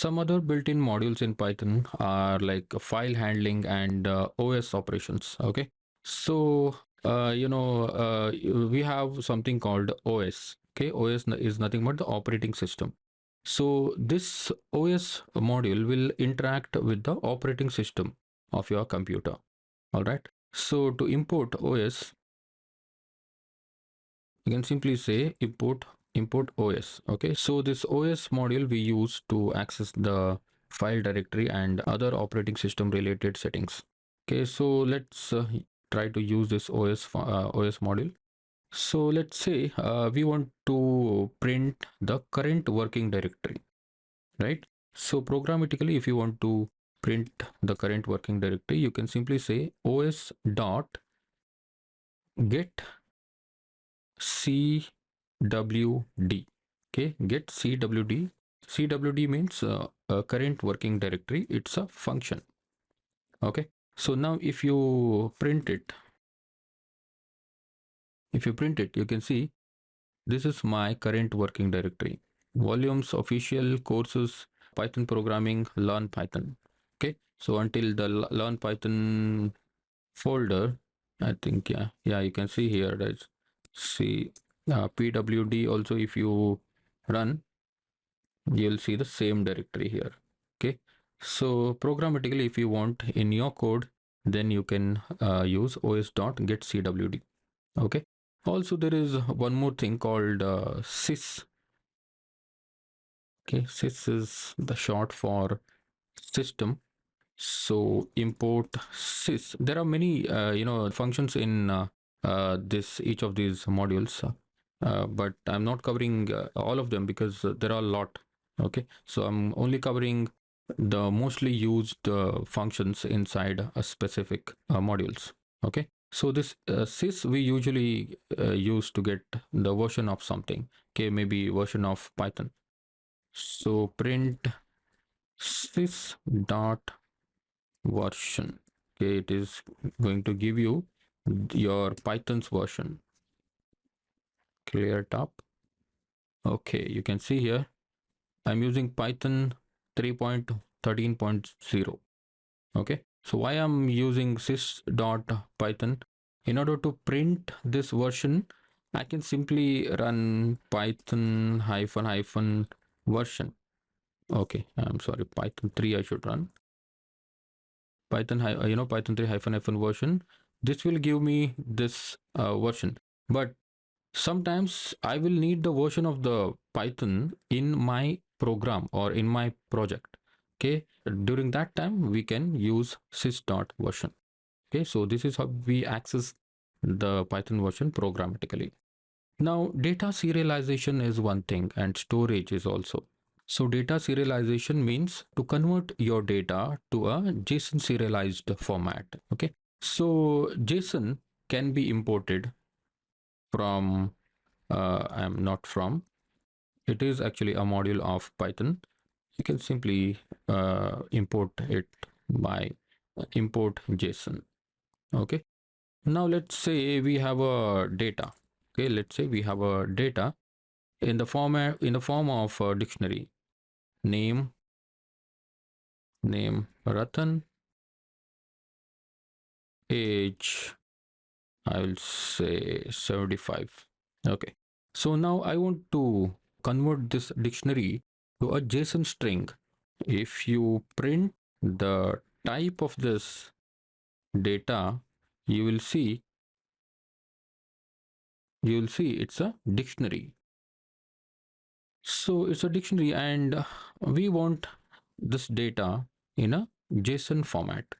Some other built-in modules in Python are like file handling and OS operations. Okay, so we have something called OS. Okay, OS is nothing but the operating system. So this OS module will interact with the operating system of your computer. All right. So to import OS, you can simply say import OS. Okay, so this OS module we use to access the file directory and other operating system related settings. Okay, so let's try to use this OS module. So let's say we want to print the current working directory, right? So programmatically, if you want to print the current working directory, you can simply say os dot get cwd. Okay, get cwd. Cwd means a current working directory. It's a function. Okay, so now if you print it, you can see this is my current working directory. Volumes, official courses, Python programming, learn Python. Okay, so until the learn Python folder, I think, yeah, you can see here that's see pwd. Also, if you run, you'll see the same directory here. Okay, so programmatically, if you want in your code, then you can use os.getcwd. Okay, also there is one more thing called sys. Okay, sys is the short for system. So import sys. There are many functions in this each of these modules, but I'm not covering all of them because there are a lot. Okay, so I'm only covering the mostly used functions inside a specific modules. Okay, so this sys we usually use to get the version of something. Okay, maybe version of Python. So print sys dot version. Okay, it is going to give you your Python's version. Clear top. Okay, you can see here I'm using Python 3.13.0. Okay, so why I'm using sys.python? In order to print this version, I can simply run python hyphen version. Okay, I'm sorry, Python 3 I should run. Python Python 3 hyphen version. This will give me this version, but sometimes I will need the version of the Python in my program or in my project. Okay, during that time we can use sys.version. Okay, so this is how we access the Python version programmatically. Now data serialization is one thing and storage is also. So data serialization means to convert your data to a JSON serialized format. Okay, so JSON can be imported from I'm not from, it is actually a module of Python. You can simply import it by import JSON. Okay, now let's say we have a data. Okay, let's say we have a data in the form of a dictionary. Name Ratan, age I will say 75. Okay, so now I want to convert this dictionary to a JSON string. If you print the type of this data, you will see it's a dictionary. So it's a dictionary and we want this data in a JSON format.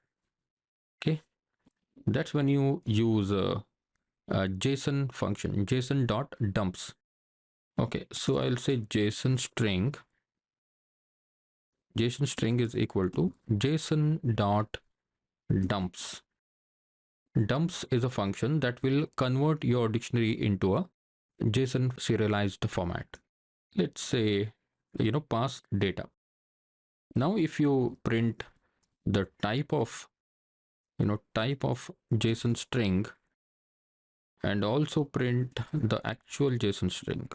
Okay, that's when you use a JSON function, JSON.dumps. Okay, so I'll say JSON string is equal to JSON.dumps. Dumps is a function that will convert your dictionary into a JSON serialized format. Let's say, pass data. Now, if you print the type of JSON string and also print the actual JSON string.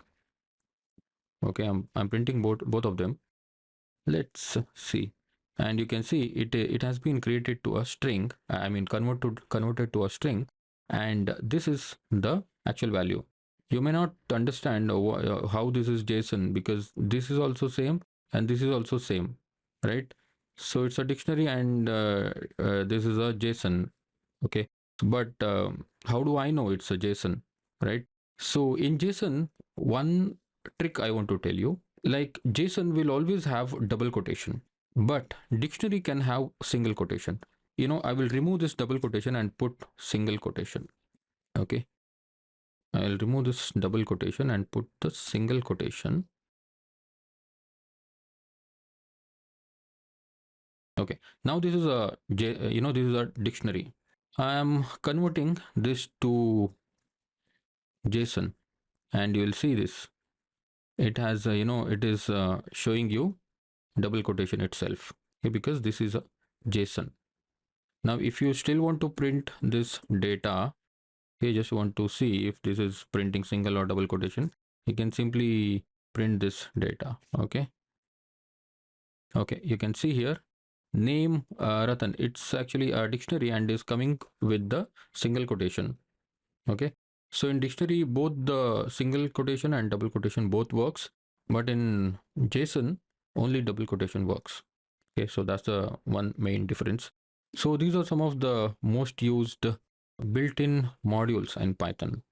Okay, I'm printing both of them. Let's see. And you can see it has been created to a string, I mean converted to a string, and this is the actual value. You may not understand how this is JSON, because this is also same and this is also same, right? So it's a dictionary, and this is a JSON. Okay, but how do I know it's a JSON, right? So in JSON, one trick I want to tell you, like JSON will always have double quotation, but dictionary can have single quotation. I will remove this double quotation and put single quotation. Okay, I'll remove this double quotation and put the single quotation. Okay, now this is this is a dictionary. I am converting this to JSON, and you will see this. It has, it is showing you double quotation itself, okay, because this is a JSON. Now, if you still want to print this data, you just want to see if this is printing single or double quotation, you can simply print this data. Okay, you can see here name Ratan. It's actually a dictionary and is coming with the single quotation. Okay, so in dictionary both the single quotation and double quotation both works, but in JSON only double quotation works. Okay, so that's the one main difference. So these are some of the most used built-in modules in Python.